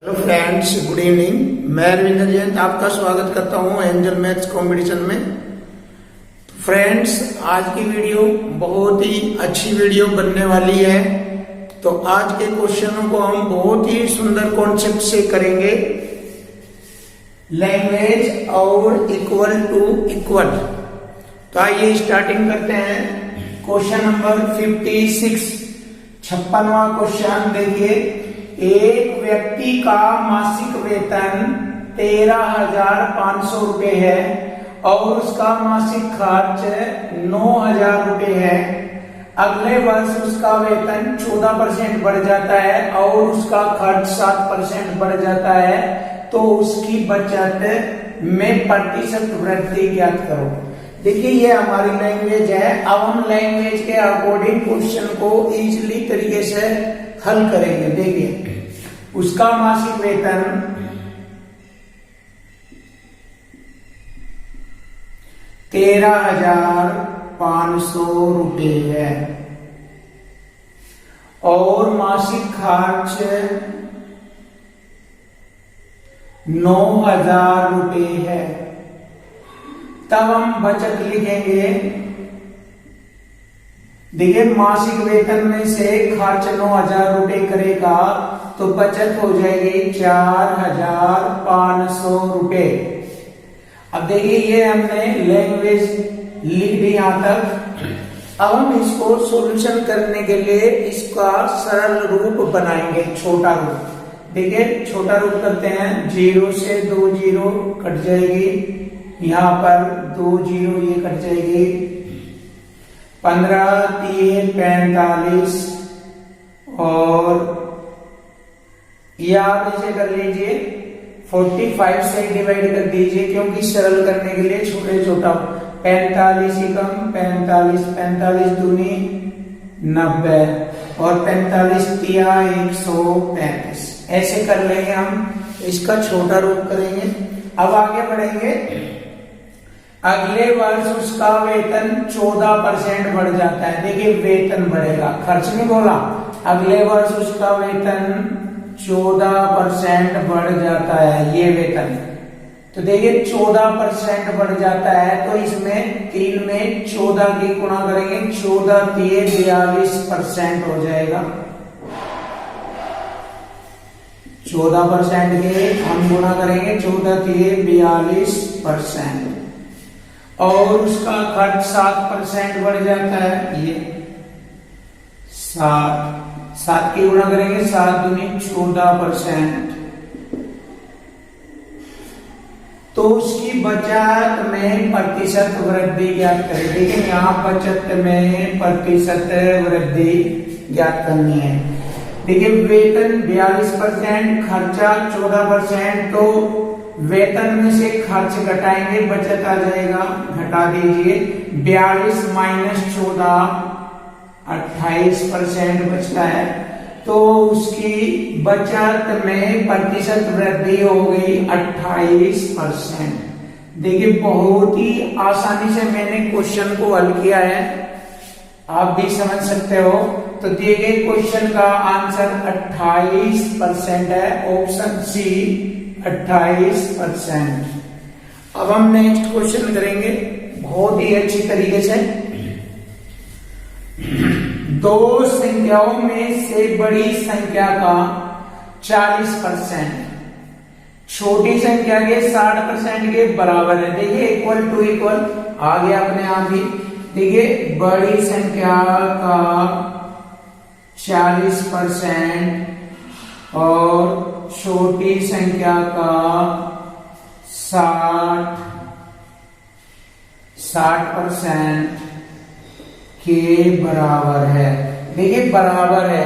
Hello friends, good evening. मैं रविंद्र जैन आपका स्वागत करता हूं एंजल मैथ्स कंपटीशन में। फ्रेंड्स, आज की वीडियो बहुत ही अच्छी वीडियो बनने वाली है। तो आज के क्वेश्चनों को हम बहुत ही सुंदर कॉन्सेप्ट से करेंगे। लैंग्वेज और इक्वल टू इक्वल। तो आइए स्टार्टिंग करते हैं। क्वेश्चन नंबर 56, 56वां क्वेश्चन देखिए। एक व्यक्ति का मासिक वेतन 13,500 रुपए है और उसका मासिक खर्च 9,000 रुपए है। अगले वर्ष उसका वेतन 14% बढ़ जाता है और उसका खर्च 7% बढ़ जाता है। तो उसकी बचत में प्रतिशत वृद्धि ज्ञात करो। देखिए, ये हमारी लैंग्वेज है। अब हम लैंग्वेज के अकॉर्डिंग क्वेश्चन को इजीली तरीके से हल करेंगे। देखिए, उसका मासिक वेतन 13,500 रुपए है और मासिक खर्च 9,000 रुपए है। तब हम बचत लिखेंगे। देखिए, मासिक वेतन में से खर्च 9,000 रुपए करेगा तो बचत हो जाएगी 4,500 रुपए। अब देखिए, ये हमने लैंग्वेज लिख दी यहां तक। अब हम इसको सॉल्यूशन करने के लिए इसका सरल रूप बनाएंगे, छोटा रूप। देखिए, छोटा रूप करते हैं। 0 से 2 0 कट जाएगी, यहां पर 2 0 ये कट जाएगी। 15 3 45 और ये आप इसे कर लीजिए 45 से डिवाइड कर दीजिए, क्योंकि सरल करने के लिए छोटे छोटा। 45 ही कम 45, 45 दूनी 90 और 45 तिया 135। ऐसे कर लेंगे हम। इसका छोटा रूप करेंगे। अब आगे बढ़ेंगे। अगले वर्ष उसका वेतन 14% बढ़ जाता है। देखिए, वेतन बढ़ेगा, खर्च नहीं बोला। अगले वर्ष उसका वेतन 14% बढ़ जाता है, ये वेतन। तो देखिए, 14% बढ़ जाता है तो इसमें 3 में 14 की गुणा करेंगे। 14 3 42% हो जाएगा। 14% के हम गुणा करेंगे 14 3 42%। और उसका खर्च 7% बढ़ जाता है। ये 7 की गुणा करेंगे 7 दूनी 14%। तो उसकी बचत में प्रतिशत वृद्धि ज्ञात करें। लेकिन यहाँ बचत में प्रतिशत वृद्धि ज्ञात करनी है। देखिए, वेतन 42%, खर्चा 14%। तो वेतन में से खर्च घटाएंगे, बचत आ जाएगा। घटा दीजिए। 42 माइनस 14 28% बचता है। तो उसकी बचत में प्रतिशत वृद्धि हो गई 28%। देखिए, बहुत ही आसानी से मैंने क्वेश्चन को हल किया है, आप भी समझ सकते हो। तो दिए गए क्वेश्चन का आंसर 28% है। Option C 28%। अब हम नेक्स्ट क्वेश्चन करेंगे बहुत ही अच्छी तरीके से। दो संख्याओं में से बड़ी संख्या का 40% छोटी संख्या के 60% के बराबर है। देखिए, इक्वल टू इक्वल आ गया अपने आप ही। देखिए, बड़ी संख्या का 40% और छोटी संख्या का 60% के बराबर है। देखिए, बराबर है,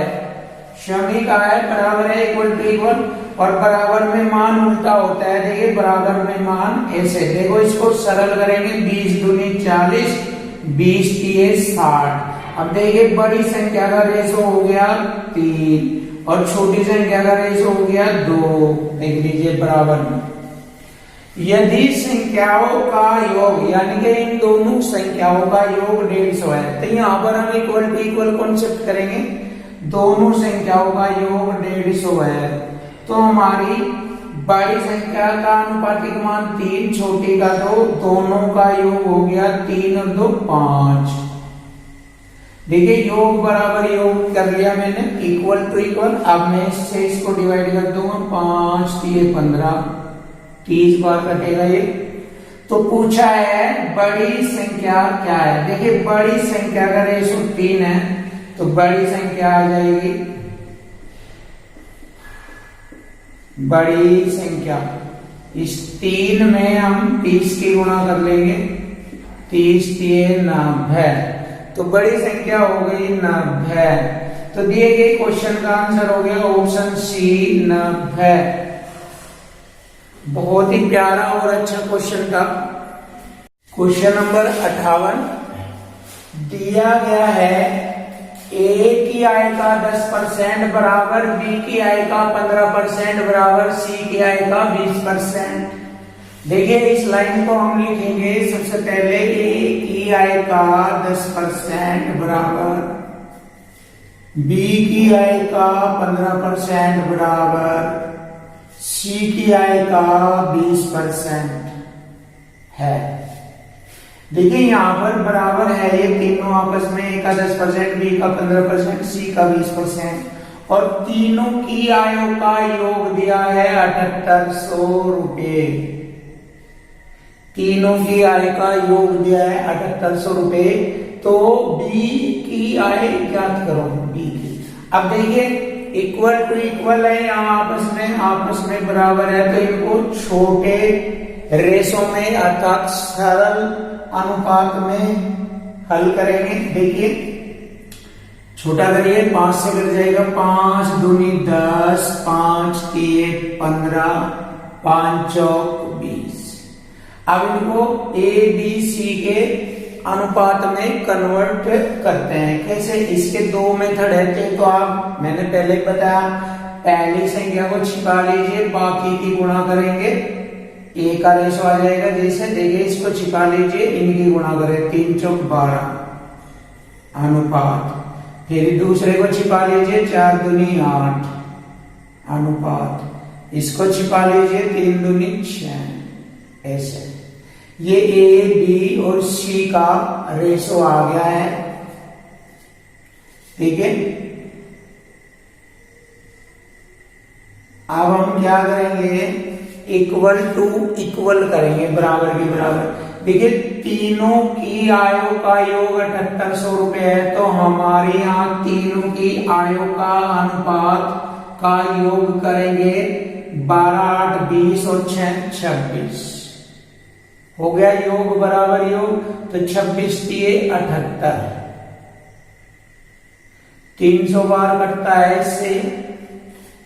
शमी का है, बराबर है, इक्वल टू इक्वल। और बराबर में मान उल्टा होता है। देखिए, बराबर में मान ऐसे। देखो, इसको सरल करेंगे। 20 दूनी 40, 20 तिये 60। अब देखिए, बड़ी संख्या का रेशो हो गया 3 और छोटी संख्या का रेशो हो गया 2। देख लीजिए, बराबर में। यदि संख्याओं का योग, यानी कि इन दोनों संख्याओं का योग 150 है, तो यहां पर हम इक्वल टू इक्वल कॉन्सेप्ट करेंगे। दोनों संख्याओं का योग 150 है तो हमारी बड़ी संख्या का अनुपातिक मान 3, छोटी का 2, दोनों का योग हो गया 3 और 2 5। देखिए योग बराबर योग कर लिया मैंने, इक्वल टू इक्वल। अब मैं इससे इसको डिवाइड कर दूंगा, 5 3 15, 30 बार कटेगा ये। तो पूछा है बड़ी संख्या क्या है। देखिए बड़ी संख्या का रेशो 3 है, तो बड़ी संख्या आ जाएगी, बड़ी संख्या इस 3 में हम 30 की गुणा कर लेंगे, 30 3 90, तो बड़ी संख्या हो गई 90। तो दिए गए क्वेश्चन का आंसर हो गया ऑप्शन सी 90। बहुत ही प्यारा और अच्छा क्वेश्चन था। क्वेश्चन नंबर 58 दिया गया है ए की आय का 10% बराबर बी की आय का 15% बराबर सी की आय का 20%। देखिए इस लाइन को हम लिखेंगे सबसे पहले, ए की आय का 10% बराबर बी की आय का 15% बराबर सी की आय का 20% है। देखिए यहां पर बराबर है, ये तीनों आपस में, ए का 10%, बी का 15%, सी का 20%, और तीनों की आयों का योग दिया है 7800 रुपये। तीनों की आय का योग दिया है 7800 रुपये। तो बी की आय ज्ञात करो, बी की। अब देखिए इक्वल टू इक्वल है, यहाँ आपस में बराबर है, तो इनको छोटे रेशो में अर्थात सरल अनुपात में हल करेंगे। देखिए छोटा करिए, 5 से कट जाएगा, 5 दूनी 10, 5 3 15, 5 चौक 20। अब इनको ए बी सी के अनुपात में कन्वर्ट करते हैं। कैसे? इसके 2 मेथड है। तो आप, मैंने पहले बताया, पहली संख्या को छिपा लीजिए, बाकी की गुणा करेंगे, ए का रेशो आ जाएगा। जैसे देखिए इसको छिपा लीजिए, इनकी गुणा करें, 3 चौक 12 अनुपात। फिर दूसरे को छिपा लीजिए, 4 दूनी 8 अनुपात। इसको छिपा लीजिए, 3 दूनी 6। ऐसे ये ए बी और सी का रेशो आ गया है। ठीक है, अब हम क्या करेंगे, इक्वल टू इक्वल करेंगे, बराबर की बराबर। देखिए तीनों की आयों का योग 7800 रुपये है, तो हमारे यहाँ तीनों की आयों का अनुपात का योग करेंगे 12 8 20 और 6 26। हो गया योग बराबर योग, तो 26 3 78, 300 बार कटता है इससे,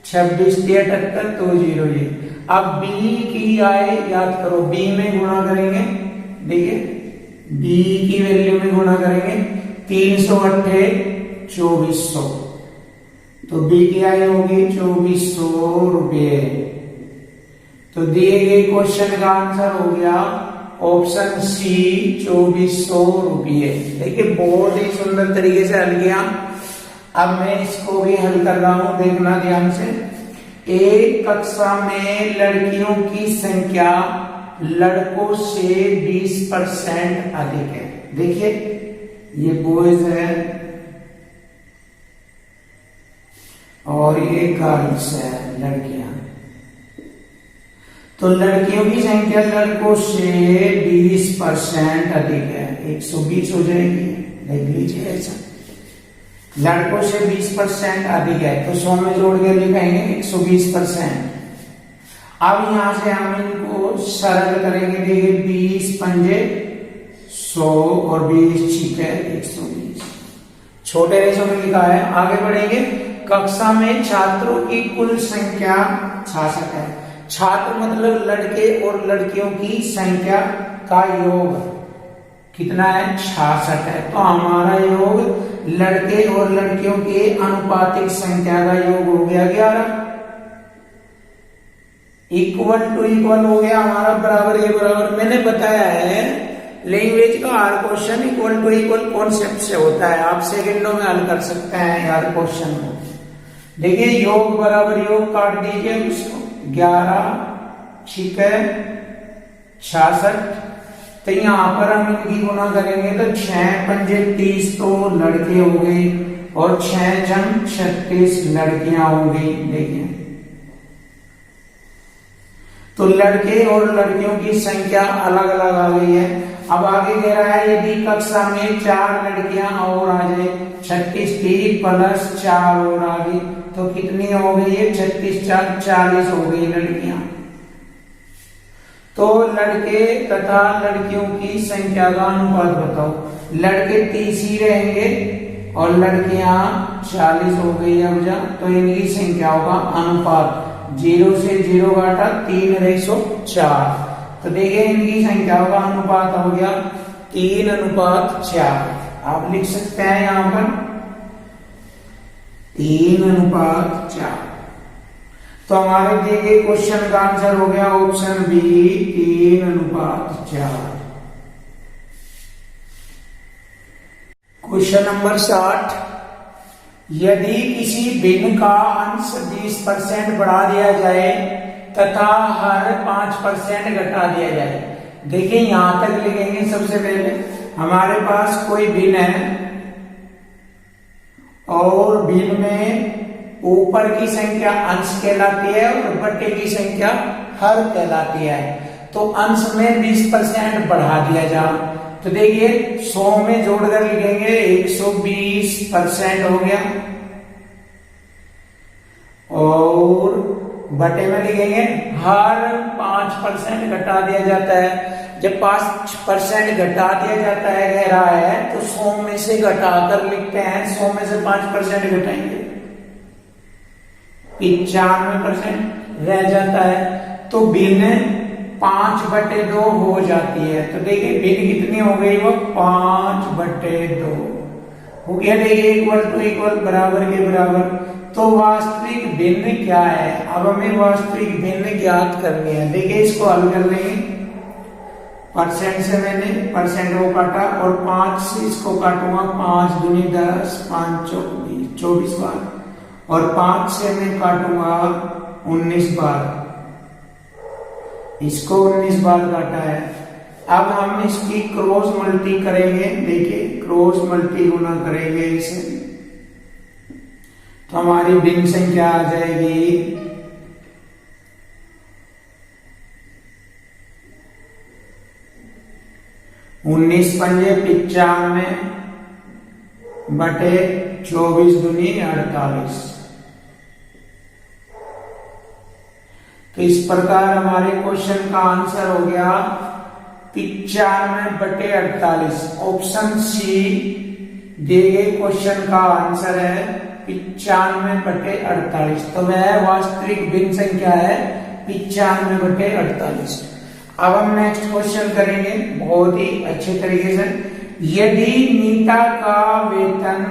26 3 78, तो 0 ये। अब बी की आय याद करो, बी में गुणा करेंगे। देखिए बी की वैल्यू में गुणा करेंगे, 300 8 2400, तो बी की आय होगी 2400 रुपये। तो दिए गए क्वेश्चन का आंसर हो गया ऑप्शन सी 2400 रुपये। देखिए बहुत ही सुंदर तरीके से हल किया। अब मैं इसको भी हल कर रहा हूं, देखना ध्यान से। एक कक्षा में लड़कियों की संख्या लड़कों से 20% अधिक है। देखिए ये बॉयज है और ये गर्ल्स है, लड़कियां। तो लड़कियों की संख्या लड़कों से 20% अधिक है, 120 हो जाएगी, देख लीजिए ऐसा। लड़कों से 20% अधिक है, तो 100 में जोड़ के लिखेंगे 120%। अब यहां से हम इनको सरल करेंगे। देखिए 20 पंजे 100 और 20 छिपे 120, छोटे रेशो में लिखा है। आगे बढ़ेंगे, कक्षा में छात्रों की कुल संख्या 66 है। छात्र मतलब लड़के और लड़कियों की संख्या का योग कितना है, 66 है। तो हमारा योग लड़के और लड़कियों के अनुपातिक संख्या का योग हो गया 11। इक्वल टू इक्वल हो गया हमारा, बराबर ये बराबर। मैंने बताया है लैंग्वेज का हर question equal to equal concept से होता है। आप सेकंडों में हल कर सकते हैं यार क्वेश्चन को। देखिए योग बराबर योग काट दीजिए उसको, 11 6 66। तो यहाँ पर हम इनकी गुना करेंगे तो 6 पंजे 30 तो लड़के हो गए और 6 जन 36 लड़कियां हो गई। देखिए तो लड़के और लड़कियों की संख्या अलग अलग आ गई है। अब आगे कह रहा है यदि कक्षा में 4 लड़कियां और आ जाए, 36 प्लस 4 और आ गई तो कितनी हो गई है? 36 4 40 हो गई लड़कियां। तो लड़के तथा लड़कियों की संख्या का अनुपात बताओ। लड़के 30 ही रहेंगे और लड़कियां 40 हो गई। अब जा तो इनकी संख्या होगा अनुपात 0 से 0 घटा 3:4। तो देखिए इनकी संख्या होगा अनुपात हो गया 3:4। आप लिख सकते हैं यहां पर 3:4। तो हमारे दिए गए क्वेश्चन का आंसर हो गया ऑप्शन बी 3:4। क्वेश्चन नंबर 60, यदि किसी भिन्न का अंश 20% बढ़ा दिया जाए तथा हर 5% घटा दिया जाए। देखिए यहां तक लिखेंगे। सबसे पहले हमारे पास कोई भिन्न है और भिन्न में ऊपर की संख्या अंश कहलाती है और बटे की संख्या हर कहलाती है। तो अंश में 20% बढ़ा दिया जा, तो देखिए 100 में जोड़कर लिखेंगे 120% हो गया और बटे में लिखेंगे हर 5% घटा दिया जाता है। जब 5% घटा दिया जाता है कह रहा है तो 100 में से घटाकर लिखते हैं। 100 में से 5% घटाएंगे 95% रह जाता है। तो भिन्न 5/2 हो जाती है। तो देखिए भिन्न कितनी हो गई? वो 5/2 हो गया। देखिए इक्वल टू इक्वल, बराबर के बराबर। तो वास्तविक भिन्न क्या है? अब हमें वास्तविक भिन्न ज्ञात करनी है। देखिए इसको हल कर लेंगे। परसेंट से मैंने परसेंट को काटा और 5 से इसको काटूंगा। 5 दूनी 10, 5 24 बार और 5 से मैं काटूंगा 19 बार। इसको 19 बार काटा है। अब हम इसकी क्रॉस मल्टी करेंगे। देखिए क्रॉस मल्टी गुना करेंगे इसे तो हमारी भिन्न संख्या आ जाएगी 19 पंजे 95 बटे 24 दूनी 48। तो इस प्रकार हमारे क्वेश्चन का आंसर हो गया 95/48। ऑप्शन सी दिए गए क्वेश्चन का आंसर है 95/48। तो वह वास्तविक भिन्न संख्या है 95/48। अब हम नेक्स्ट क्वेश्चन करेंगे बहुत ही अच्छे तरीके से। यदि नीता का वेतन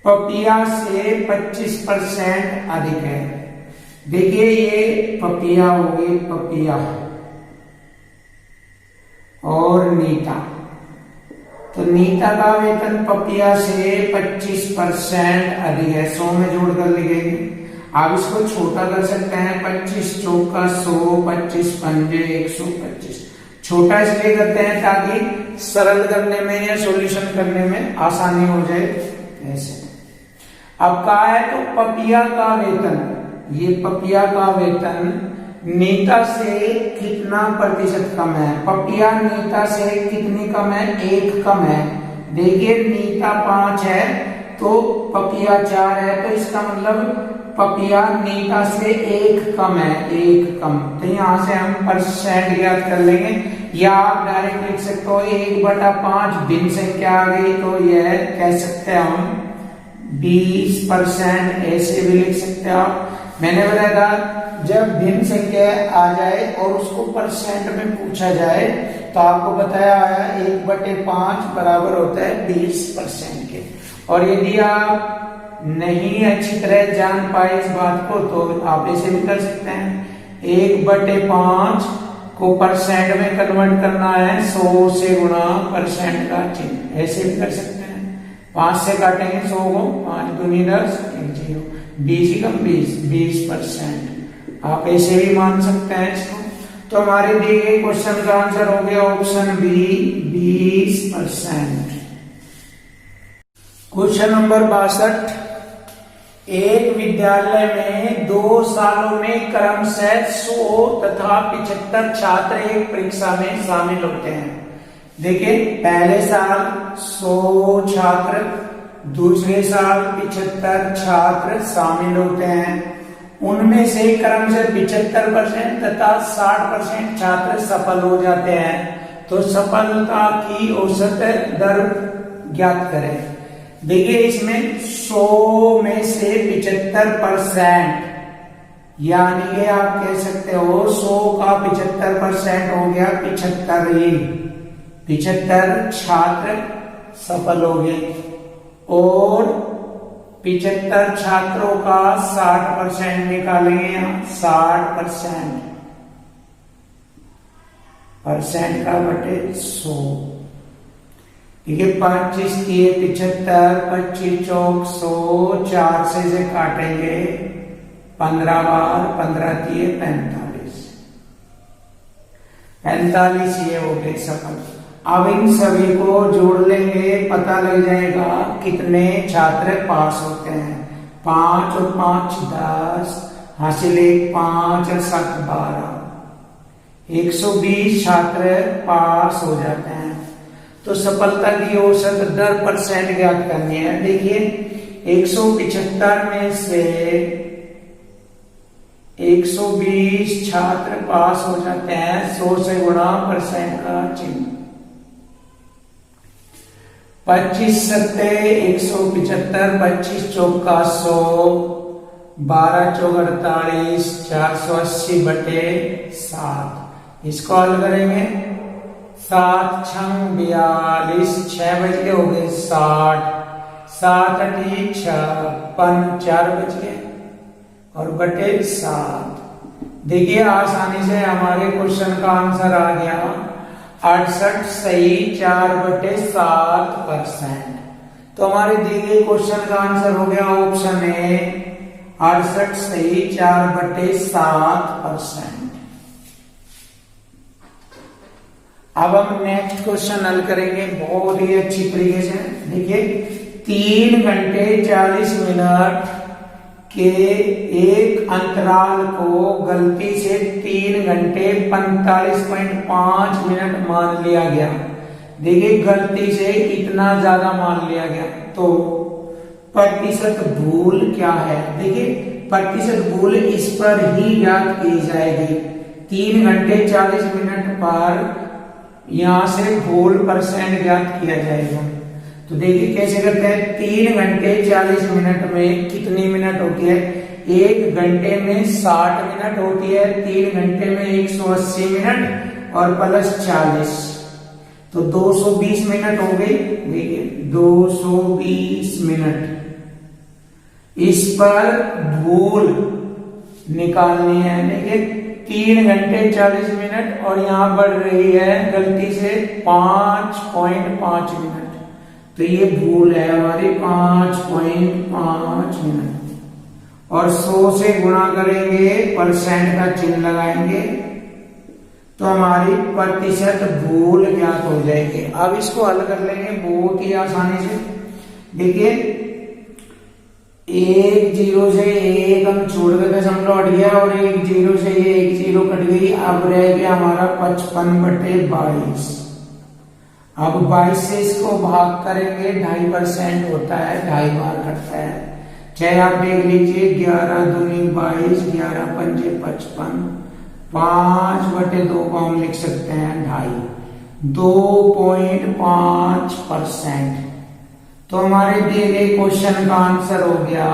पपिया से 25% अधिक है। देखिए ये पपिया हो गई, पपिया और नीता। तो नीता का वेतन पपिया से 25% अधिक है। 100 में जोड़कर लिखेंगे। आप इसको छोटा कर सकते हैं। 25 चौका 100, 25 पंजे 125। छोटा इसलिए करते हैं ताकि सरल करने में या सॉल्यूशन करने में आसानी हो जाए। ऐसे अब कहा है तो पपिया का वेतन, ये पपिया का वेतन नीता से कितना प्रतिशत कम है? पपिया नीता से कितनी कम है? 1 कम है। देखिए नीता 5 है तो पपिया 4 है। तो इसका मतलब पपिया नीता से 1 कम है, 1 कम। तो यहां से हम परसेंट ज्ञात कर लेंगे या आप डायरेक्ट लिख सकते हो 1/5 भिन्न संख्या आ गई तो यह कह सकते हैं हम 20%। ऐसे भी लिख सकते हो आप। मैंने बताया था जब भिन्न संख्या आ जाए और उसको परसेंट में पूछा जाए तो आपको बताया आया 1/5 बराबर होता है 20% के। और यदि आप नहीं अच्छी तरह जान पाए इस बात को तो आप ऐसे भी कर सकते हैं। 1/5 को परसेंट में कन्वर्ट करना है 100 से गुणा परसेंट का चिन्ह, ऐसे भी कर सकते हैं। 5 से काटेंगे 100 को, 5 दूनी 10, 1 0, 20 कम 20%। आप ऐसे भी मान सकते हैं इसको। तो हमारे दिए गए क्वेश्चन का आंसर हो गया ऑप्शन बी 20%। क्वेश्चन नंबर 62, एक विद्यालय में 2 सालों में क्रमशः 100 तथा 75 छात्र एक परीक्षा में शामिल होते हैं। देखिए, पहले साल 100 छात्र, दूसरे साल 75 छात्र शामिल होते हैं। उनमें से क्रमशः 75% तथा 60% छात्र सफल हो जाते हैं। तो सफलता की औसत दर ज्ञात करें। देखिए, इसमें 100 में से 75%, यानी कि आप कह सकते हो 100 का 75% हो गया 75 छात्र सफल हो गए, और 75 छात्रों का 60% निकालेंगे यहाँ, 60% का बटे 100। ठीक है, 25 किए 75, 25 चौक 100, 4 से काटेंगे 15 बार, 15 किए 45 ये हो गए सफल। अब इन सभी को जोड़ लेंगे, पता लग जाएगा कितने छात्र पास होते हैं। 5 और 5 10, हासिल 1 5 और 7 12, 120 छात्र पास हो जाते हैं। तो सफलता की औसत दर % ज्ञात करनी है। देखिए, 175 में से 120 छात्र पास हो जाते हैं, 100 से गुणा % का चिन्ह, 25 सत्ते 175, 25 चौका 100, 12 चौक 48, 480 बटे 7। इसको हल करेंगे, 7 छंग 42, 6 बज गए हो गए 60, 7 अठी 56, 4 बज गए और बटे 7। देखिए, आसानी से हमारे क्वेश्चन का आंसर आ गया 68 सही 4/7%। तो हमारे दिए गए क्वेश्चन का आंसर हो गया ऑप्शन ए 68 सही 4/7%। अब हम नेक्स्ट क्वेश्चन हल करेंगे बहुत ही अच्छी तरीके से। देखिए, 3 घंटे 40 मिनट के एक अंतराल को गलती से 3 घंटे 45.5 मिनट मान लिया गया। देखिए, गलती से इतना ज्यादा मान लिया गया, तो प्रतिशत भूल क्या है? देखिए, प्रतिशत भूल इस पर ही ज्ञात की जाएगी। 3 घंटे 40 मिनट पर यहां से भूल % ज्ञात किया जाएगा। तो देखिए कैसे करते हैं। 3 घंटे 40 मिनट में कितनी मिनट होती है? 1 घंटे में 60 मिनट होती है, 3 घंटे में 180 मिनट और प्लस 40, तो 220 मिनट हो गई। देखिए, 220 मिनट। इस पर भूल निकालनी है। देखिए, 3 घंटे 40 मिनट और यहां बढ़ रही है गलती से 5.5 मिनट, तो ये भूल है हमारी 5.5 मिनट। और 100 से गुणा करेंगे, % का चिन्ह लगाएंगे, तो हमारी प्रतिशत भूल ज्ञात हो जाएगी। अब इसको हल कर लेंगे बहुत ही आसानी से। देखिए, 1 0 से 1 हम छोड़ के दशमलव हट गया और 1 0 से ये 1 0 कट गई। अब रह गया हमारा 55/22। अब 22 से इसको भाग करेंगे, 2.5% होता है, 2.5 बार कटता है। चाहे आप देख लीजिए, 11 दूनी 22, 11 पंजे 55, 5/2 को हम लिख सकते हैं 2.5, 2.5%। तो हमारे दिए गए क्वेश्चन का आंसर हो गया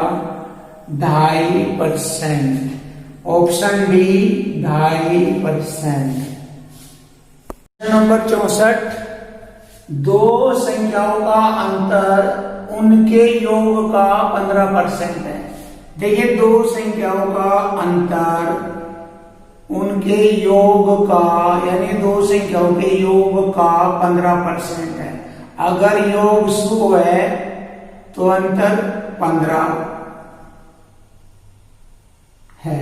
2.5%, ऑप्शन बी 2.5%। नंबर 64, 2 संख्याओं का अंतर उनके योग का 15% है। देखिए, 2 संख्याओं का अंतर उनके योग का, यानी 2 संख्याओं के योग का 15% है। अगर योग 100 है तो अंतर 15 है।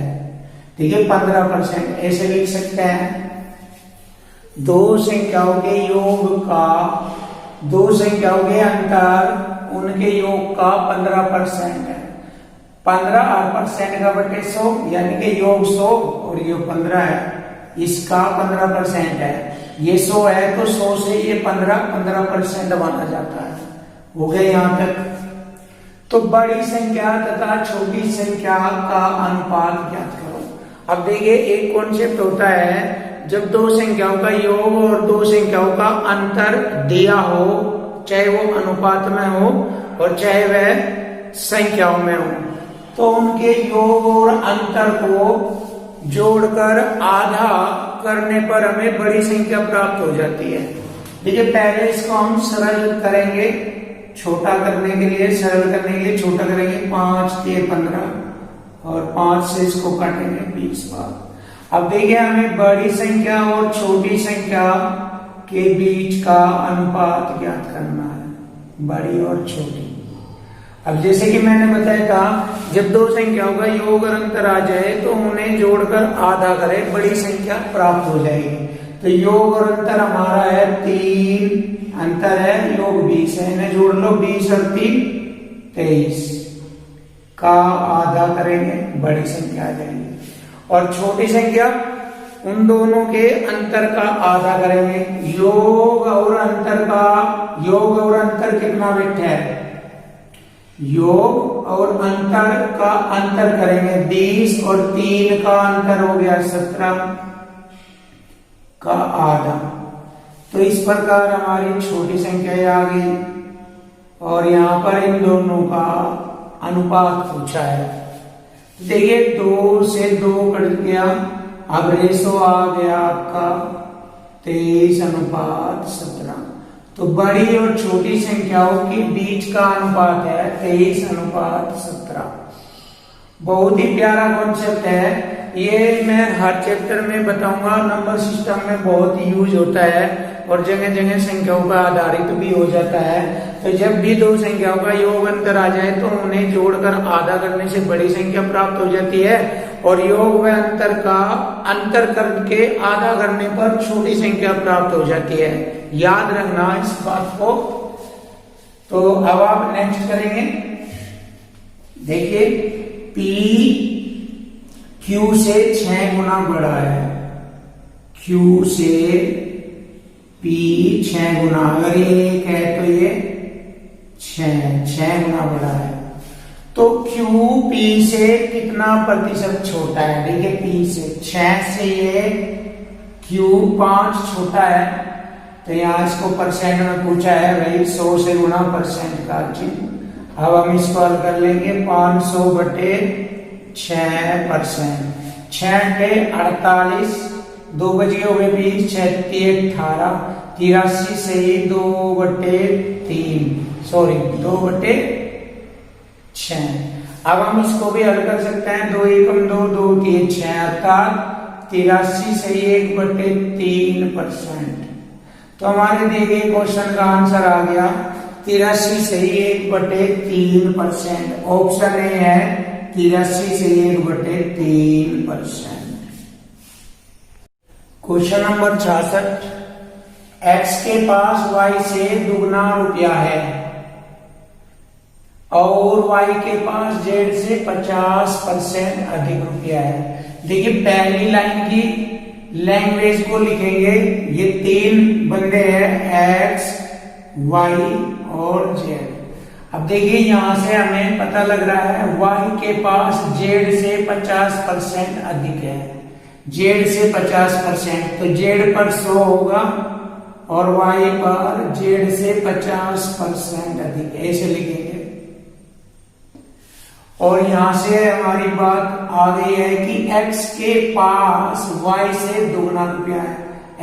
ठीक है, 15%। ऐसे लिख सकते हैं दो संख्याओं के अंतर उनके योग का 15% है। 15% का बटे 100 यानी कि योग 100 और योग 15 है, इसका 15% है। ये 100 है तो 100 से ये 15% माना जाता है। हो गया यहां तक। तो बड़ी संख्या तथा छोटी संख्या का अनुपात ज्ञात करो। अब देखिए, एक कॉन्सेप्ट होता है जब दो संख्याओं का योग और दो संख्याओं का अंतर दिया हो, चाहे वो अनुपात में हो और चाहे वह संख्याओं में हो, तो उनके योग और अंतर को जोड़कर आधा करने पर हमें बड़ी संख्या प्राप्त हो जाती है। देखिए, पहले इसको हम सरल करेंगे, छोटा करने के लिए, सरल करने के लिए छोटा करेंगे। 5 के 15 और 5 से इसको काटेंगे 20 बार। अब देखिए, हमें बड़ी संख्या और छोटी संख्या के बीच का अनुपात ज्ञात करना है, बड़ी और छोटी। अब जैसे कि मैंने बताया था, जब दो संख्याओं का योग और अंतर आ जाए तो उन्हें जोड़कर आधा करें, बड़ी संख्या प्राप्त हो जाएगी। तो योग और अंतर हमारा है 3, अंतर है योग 20 है, इन्हें जोड़ लो, 20 और 3 23 का आधा करेंगे, बड़ी संख्या आ जाएगी। और छोटी संख्या उन दोनों के अंतर का आधा करेंगे। योग और अंतर कितना बिट है? योग और अंतर का अंतर करेंगे 20 और 3 का अंतर हो गया 17 का आधा। तो इस प्रकार हमारी छोटी संख्या आ गई और यहां पर इन दोनों का अनुपात पूछा है। देखिए, 2 से 2 कट गया, अब रेशो आ गया आपका 23:17। तो बड़ी और छोटी संख्याओं के बीच का अनुपात है 23:17। बहुत ही प्यारा कॉन्सेप्ट है ये, मैं हर चैप्टर में बताऊंगा। नंबर सिस्टम में बहुत यूज होता है और जगह जगह संख्याओं पर आधारित भी हो जाता है। तो जब भी दो संख्याओं का योग अंतर आ जाए तो उन्हें जोड़कर आधा करने से बड़ी संख्या प्राप्त हो जाती है और योग व अंतर का अंतर करके आधा करने पर छोटी संख्या प्राप्त हो जाती है। याद रखना इस बात को। तो अब आप नेक्स्ट करेंगे। देखिए, P Q से 6 गुना बड़ा है। Q से P 6 गुना, अगर ये 1 है तो ये 6 गुना बड़ा है। तो Q P से कितना प्रतिशत छोटा है? देखिए, P से 6 से ये Q 5 छोटा है, तो यहाँ इसको परसेंट में पूछा है भाई, 100 से गुना परसेंट का चिन्ह। अब हम इसको हल कर लेंगे। 500 बटे 6%, 6 के 48, 2 बज गए हो गए 20, 6 3 18, 83 से 2/3, सॉरी 2/6। अब हम इसको भी हल कर सकते हैं। 2 एकम 2, 2 3 6, अर्थात 83 से 1/3%। तो हमारे दिए गए क्वेश्चन का आंसर आ गया 83 से 1/3%। ऑप्शन ए है 83 से 1/3%। क्वेश्चन नंबर 66, x के पास y से दुगना रुपया है और y के पास z से 50% अधिक रुपया है। देखिए, पहली लाइन की लैंग्वेज को लिखेंगे। ये 3 बंदे हैं, x, y और z। अब देखिए, यहां से हमें पता लग रहा है y के पास z से 50% अधिक है। z से 50%, तो z पर 100 होगा और y पर z से 50% अधिक, ऐसे लिखेंगे। और यहां से हमारी बात आ गई है कि x के पास y से दुगना रुपया है।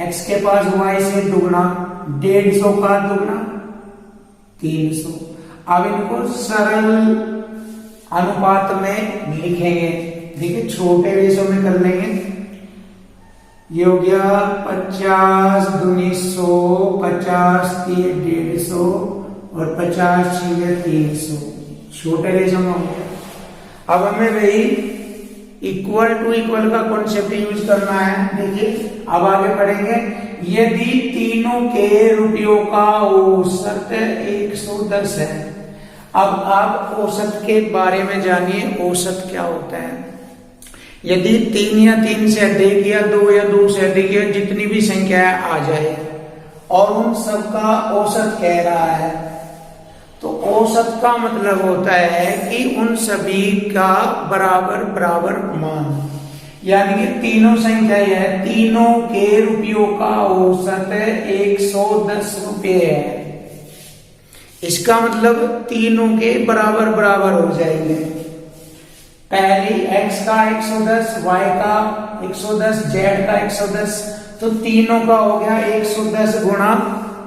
x के पास y से दुगना, 150 का दुगना 300। अब इनको सरल अनुपात में लिखेंगे। देखिए, छोटे रेशो में कर लेंगे। ये हो गया 50 दूनी 100, 50 3 150 और 50 6 300, छोटे रेशम हो गया। अब हमें वही इक्वल टू इक्वल का कॉन्सेप्ट यूज करना है। देखिए अब आगे पढ़ेंगे। यदि तीनों के रुपयों का औसत 110 है। अब आप औसत के बारे में जानिए, औसत क्या होता है। यदि 3 या 3 से अधिक या 2 या 2 से अधिक या जितनी भी संख्या आ जाए और उन सबका औसत कह रहा है, तो औसत का मतलब होता है कि उन सभी का बराबर बराबर मान, यानी कि तीनों संख्या है, तीनों के रुपयों का औसत 110 रुपये है। इसका मतलब तीनों के बराबर बराबर हो जाएंगे। पहली x का 110, y का 110, z का 110, तो तीनों का हो गया 110 गुणा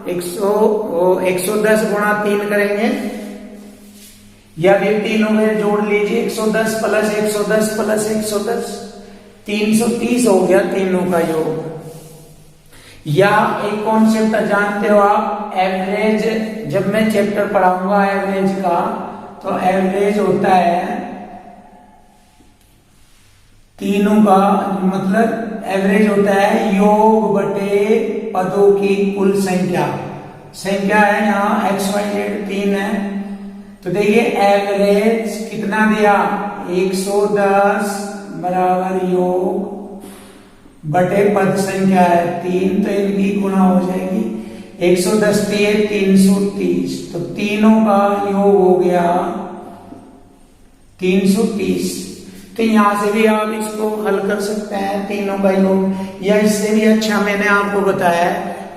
110 गुणा 3 करेंगे, या फिर तीनों में जोड़ लीजिए 110 प्लस 110 प्लस 110, 330 हो गया तीनों का योग। या एक कॉन्सेप्ट जानते हो आप, एवरेज। जब मैं चैप्टर पढ़ाऊंगा एवरेज का, तो एवरेज होता है तीनों का, मतलब एवरेज होता है योग बटे पदों की कुल संख्या। संख्या है यहाँ x y z 3 है, तो देखिए एवरेज कितना दिया 110 बराबर योग बटे पद संख्या है 3, तो इनकी गुणा हो जाएगी 110 330, तो तीनों का योग हो गया 330। तो यहां से भी आप इसको हल कर सकते हैं, तीनों का योग। या इससे भी अच्छा मैंने आपको बताया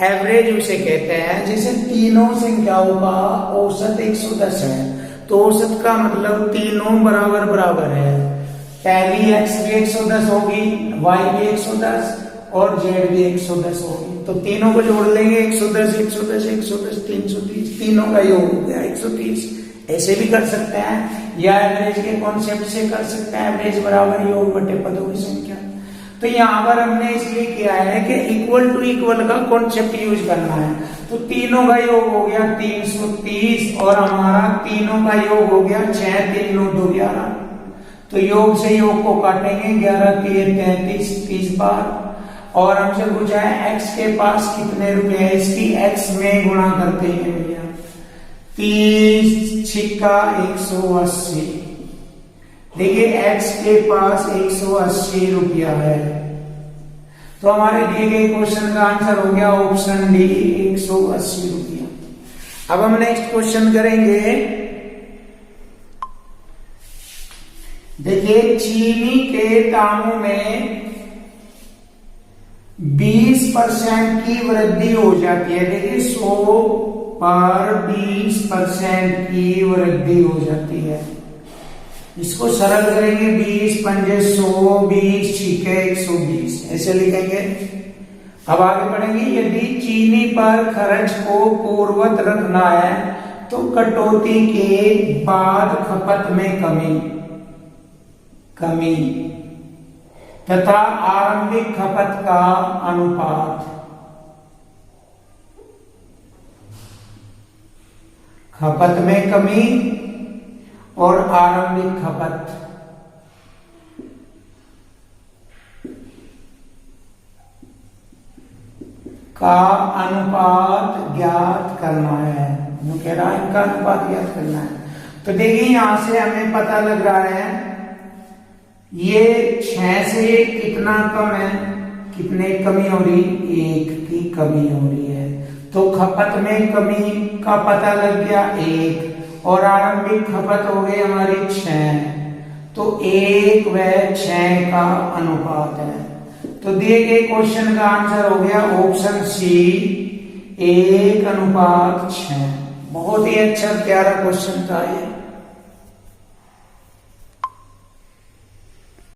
एवरेज उसे कहते हैं जैसे तीनों संख्याओं का औसत 110 है, तो औसत का मतलब तीनों बराबर बराबर है। पहली x भी 110 होगी, y भी 110 और z भी 110 होगी, तो तीनों को जोड़ लेंगे 110 110 110 330, तीनों का योग हो गया 130। ऐसे भी कर सकते हैं, या एवरेज के कॉन्सेप्ट से कर सकते हैं, एवरेज बराबर योग बटे पदों की संख्या। तो यहाँ पर हमने इसलिए किया है कि इक्वल टू इक्वल का कॉन्सेप्ट यूज करना है। तो तीनों का योग हो गया 330 और हमारा तीनों का योग हो गया 6 3 9 2 11, तो योग से योग को काटेंगे 11 3 33 30 बार। और हमसे पूछा है x के पास कितने रुपए है, इसकी x में गुणा करते हैं भैया, 30 छिक्का 180। देखिए x के पास 180 रुपया है, तो हमारे दिए गए क्वेश्चन का आंसर हो गया ऑप्शन डी 180 रुपया। अब हम नेक्स्ट क्वेश्चन करेंगे। देखिए चीनी के दामों में 20% की वृद्धि हो जाती है। देखिए 100 पर 20% की वृद्धि हो जाती है। इसको सरल करेंगे 20 पंजे 100, 20 छीके 120, ऐसे लिखेंगे। अब आगे बढ़ेंगे। यदि चीनी पर खर्च को पूर्ववत रखना है तो कटौती के बाद खपत में कमी तथा आरंभिक खपत का अनुपात, खपत में कमी और आरंभिक खपत का अनुपात ज्ञात करना है। वो कह रहा है इनका अनुपात ज्ञात करना है। तो देखिए यहां से हमें पता लग रहा है ये 6 से कितना कम है, कितने कमी हो रही, 1 की कमी हो रही है। तो खपत में कमी का पता लग गया 1, और आरंभिक खपत हो गई हमारी 6, तो 1 व 6 का अनुपात है। तो दिए गए क्वेश्चन का आंसर हो गया ऑप्शन सी 1:6। बहुत ही अच्छा प्यारा क्वेश्चन था ये।